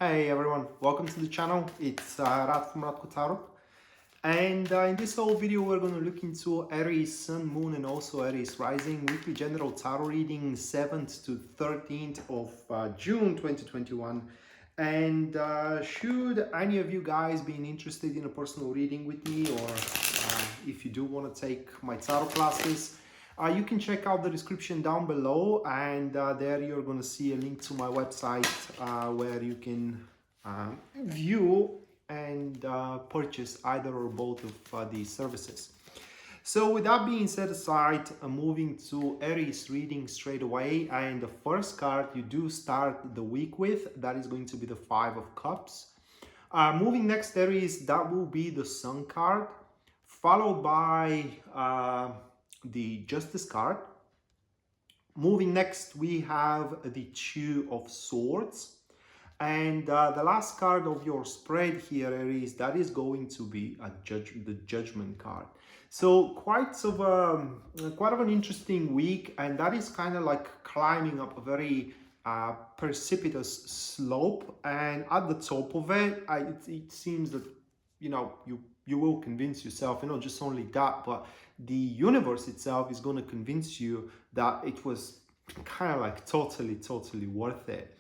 Hey everyone, welcome to the channel. It's Radko from Radko. And in this whole video, we're going to look into Aries Sun, Moon, and also Aries Rising weekly general tarot reading 7th to 13th of June 2021. And should any of you guys be interested in a personal reading with me, or if you do want to take my tarot classes, you can check out the description down below, and there you're going to see a link to my website where you can view and purchase either or both of these services. So with that being set aside, moving to Aries reading straight away, and the first card you do start the week with, that is going to be the Five of Cups. Moving next, Aries, that will be the Sun card, followed by the Justice card. Moving next, we have the Two of Swords. And the last card of your spread here, Aries, that is going to be the Judgment card. So quite of an interesting week, and that is kind of like climbing up a very precipitous slope. And at the top of it, it seems that you will convince yourself, just only that, but the universe itself is going to convince you that it was kind of like totally worth it.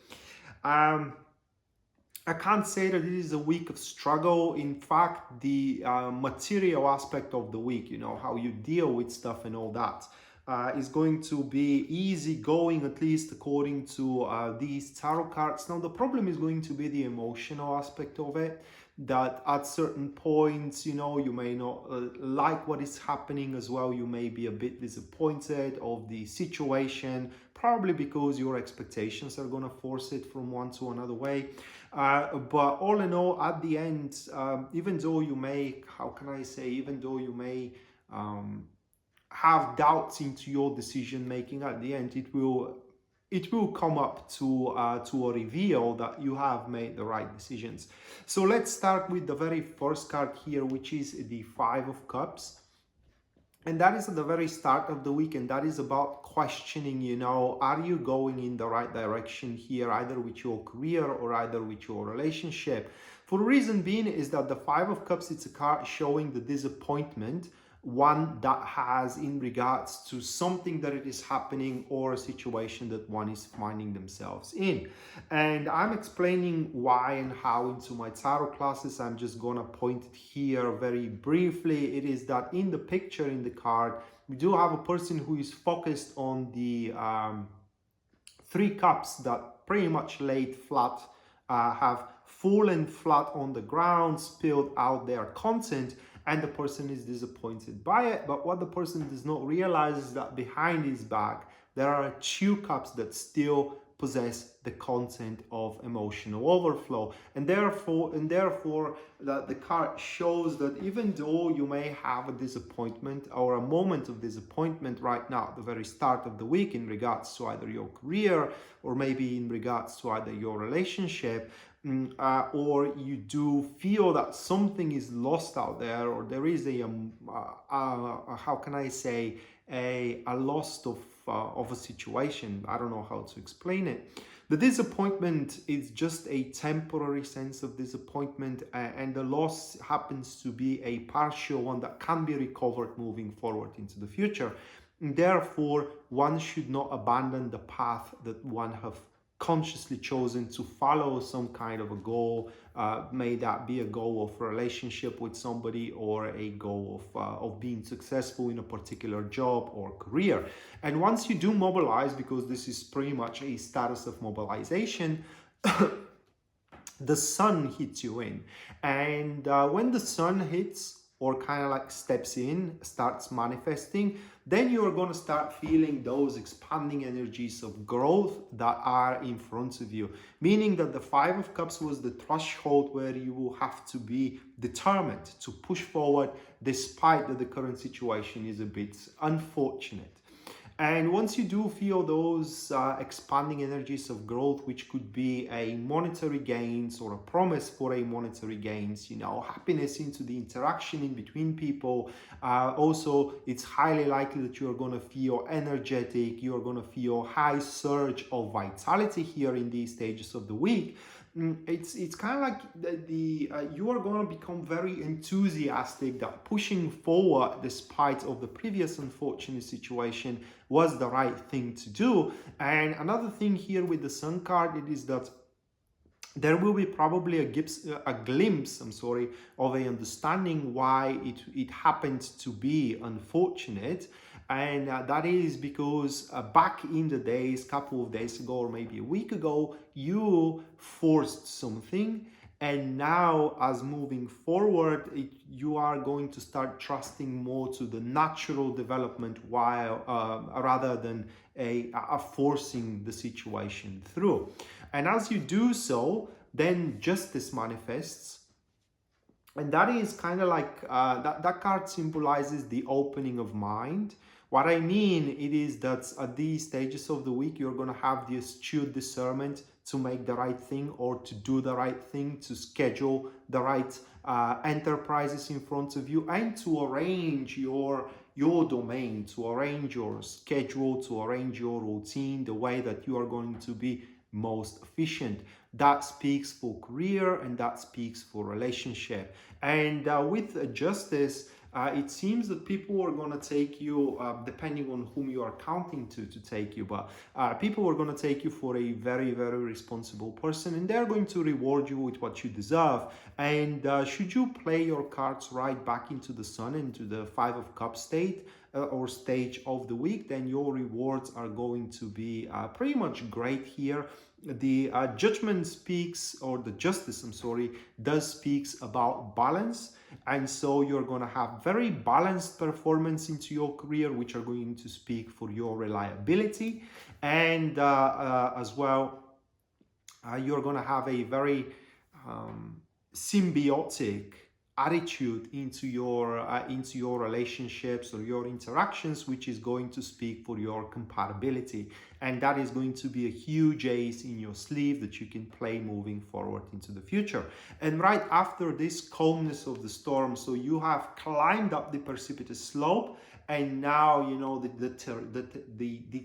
I can't say that it is a week of struggle. In fact, the material aspect of the week, how you deal with stuff and all that, is going to be easy going, at least according to these tarot cards. Now, the problem is going to be the emotional aspect of it, that at certain points, you may not like what is happening as well. You may be a bit disappointed of the situation, probably because your expectations are going to force it from one to another way. But all in all, at the end, even though you may, even though you may have doubts into your decision making, at the end it will come up to a reveal that you have made the right decisions. So let's start with the very first card here, which is the Five of Cups. And that is at the very start of the week, and that is about questioning, are you going in the right direction here, either with your career or either with your relationship? For the reason being is that the Five of Cups, it's a card showing the disappointment one that has in regards to something that it is happening or a situation that one is finding themselves in. And I'm explaining why and how into my tarot classes. I'm just gonna point it here very briefly. It is that in the picture, in the card, we do have a person who is focused on the three cups that pretty much laid flat, have fallen flat on the ground, spilled out their content, and the person is disappointed by it. But what the person does not realize is that behind his back, there are two cups that still possess the content of emotional overflow. And therefore that the card shows that even though you may have a disappointment or a moment of disappointment right now at the very start of the week in regards to either your career or maybe in regards to either your relationship, or you do feel that something is lost out there, or there is a loss of a situation. I don't know how to explain it. The disappointment is just a temporary sense of disappointment, and the loss happens to be a partial one that can be recovered moving forward into the future. And therefore, one should not abandon the path that one have consciously chosen to follow some kind of a goal, may that be a goal of a relationship with somebody or a goal of being successful in a particular job or career. And once you do mobilize, because this is pretty much a status of mobilization, the sun hits you in. And when the sun hits, or kind of like steps in, starts manifesting, then you're going to start feeling those expanding energies of growth that are in front of you. Meaning that the Five of Cups was the threshold where you will have to be determined to push forward despite that the current situation is a bit unfortunate. And once you do feel those expanding energies of growth, which could be a monetary gains or a promise for a monetary gains, happiness into the interaction in between people. Also, it's highly likely that you're going to feel energetic. You're going to feel high surge of vitality here in these stages of the week. it's kind of like you are going to become very enthusiastic that pushing forward despite of the previous unfortunate situation was the right thing to do. And another thing here with the Sun card, it is that there will be probably a glimpse, of a understanding why it happened to be unfortunate. And that is because back in the days, couple of days ago, or maybe a week ago, you forced something. And now, as moving forward, you are going to start trusting more to the natural development, while rather than a forcing the situation through. And as you do so, then justice manifests. And that is kind of like, that card symbolizes the opening of mind. What I mean, it is that at these stages of the week, you're going to have the astute discernment to make the right thing, or to do the right thing, to schedule the right enterprises in front of you, and to arrange your domain, to arrange your schedule, to arrange your routine the way that you are going to be most efficient. That speaks for career, and that speaks for relationship. And with justice, it seems that people are going to take you, depending on whom you are counting to take you, but people are going to take you for a very, very responsible person, and they're going to reward you with what you deserve. And should you play your cards right back into the Sun, into the Five of Cups state, or stage of the week, then your rewards are going to be pretty much great here. The judgment speaks, or the justice, does speaks about balance. And so you're going to have very balanced performance into your career, which are going to speak for your reliability. And as well, you're going to have a very symbiotic attitude into your relationships or your interactions, which is going to speak for your compatibility. And that is going to be a huge ace in your sleeve that you can play moving forward into the future. And right after this calmness of the storm, so you have climbed up the precipitous slope, and now you know the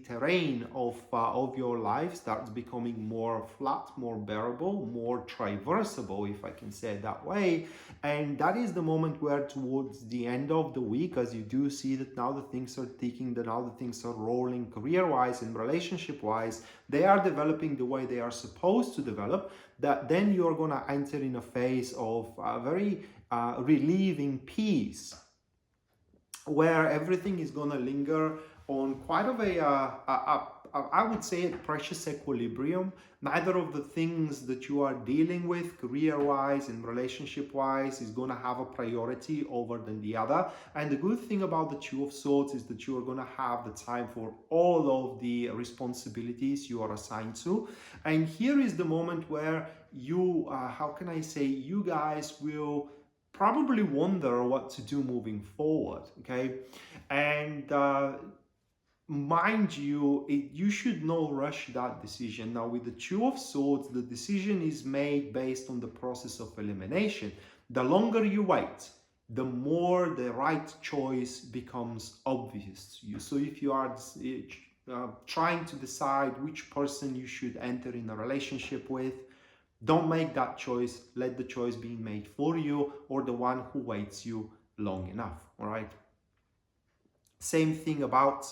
terrain of your life starts becoming more flat, more bearable, more traversable, if I can say it that way. And that is the moment where, towards the end of the week, as you do see that now the things are ticking, that now the things are rolling career-wise and relationship-wise, they are developing the way they are supposed to develop, that then you're going to enter in a phase of very relieving peace, where everything is going to linger on quite of I would say, a precious equilibrium. Neither of the things that you are dealing with career-wise and relationship-wise is going to have a priority over than the other. And the good thing about the Two of Swords is that you are going to have the time for all of the responsibilities you are assigned to. And here is the moment where you, how can I say, you guys will probably wonder what to do moving forward, okay? And mind you, you should not rush that decision. Now, with the Two of Swords, the decision is made based on the process of elimination. The longer you wait, the more the right choice becomes obvious to you. So if you are trying to decide which person you should enter in a relationship with, don't make that choice. Let the choice be made for you, or the one who waits you long enough. All right. Same thing about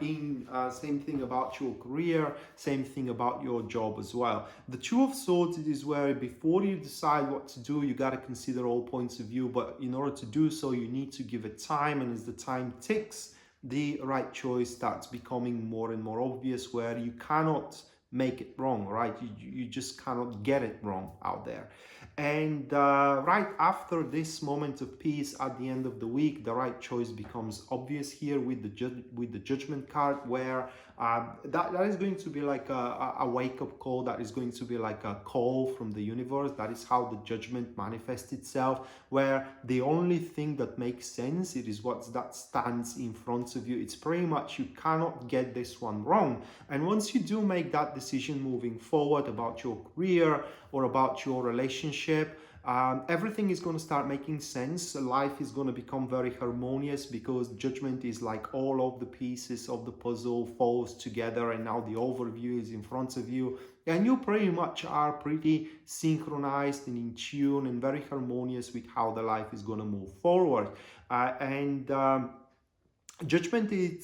same thing about your career, same thing about your job as well. The Two of Swords is where, before you decide what to do, you got to consider all points of view. But in order to do so, you need to give it time. And as the time ticks, the right choice starts becoming more and more obvious, where you cannot make it wrong, right? You just cannot get it wrong out there. And right after this moment of peace at the end of the week, the right choice becomes obvious here with the Judgment card, where that is going to be like a wake-up call. That is going to be like a call from the universe. That is how the Judgment manifests itself, where the only thing that makes sense, it is what that stands in front of you. It's pretty much, you cannot get this one wrong. And once you do make that decision moving forward about your career or about your relationship, everything is going to start making sense. Life is going to become very harmonious, because Judgment is like all of the pieces of the puzzle falls together, and now the overview is in front of you. and you pretty much are pretty synchronized and in tune and very harmonious with how the life is going to move forward. And Judgment, it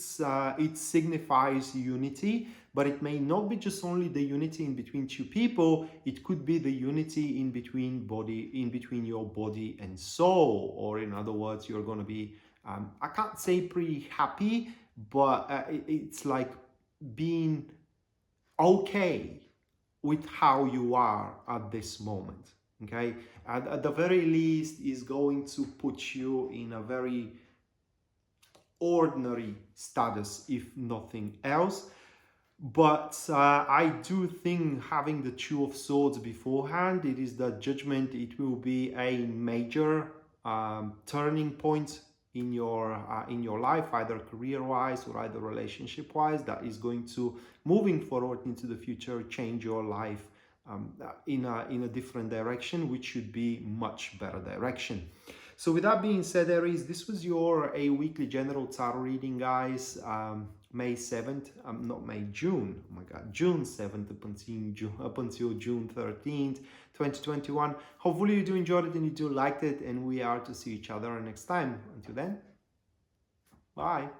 signifies unity, but it may not be just only the unity in between two people. It could be the unity in between your body and soul, or in other words, you're going to be, I can't say pretty happy, but it's like being okay with how you are at this moment. Okay, at the very least, is going to put you in a very ordinary status, if nothing else. But I do think having the Two of Swords beforehand, it is the Judgment. It will be a major turning point in your life, either career-wise or either relationship-wise, that is going to, moving forward into the future, change your life in a different direction, which should be much better direction. So with that being said, Aries, this was your weekly general tarot reading, guys. May 7th, not May, June, oh my God, June 7th up until June 13th, 2021. Hopefully you do enjoy it and you do like it, and we are to see each other next time. Until then, bye.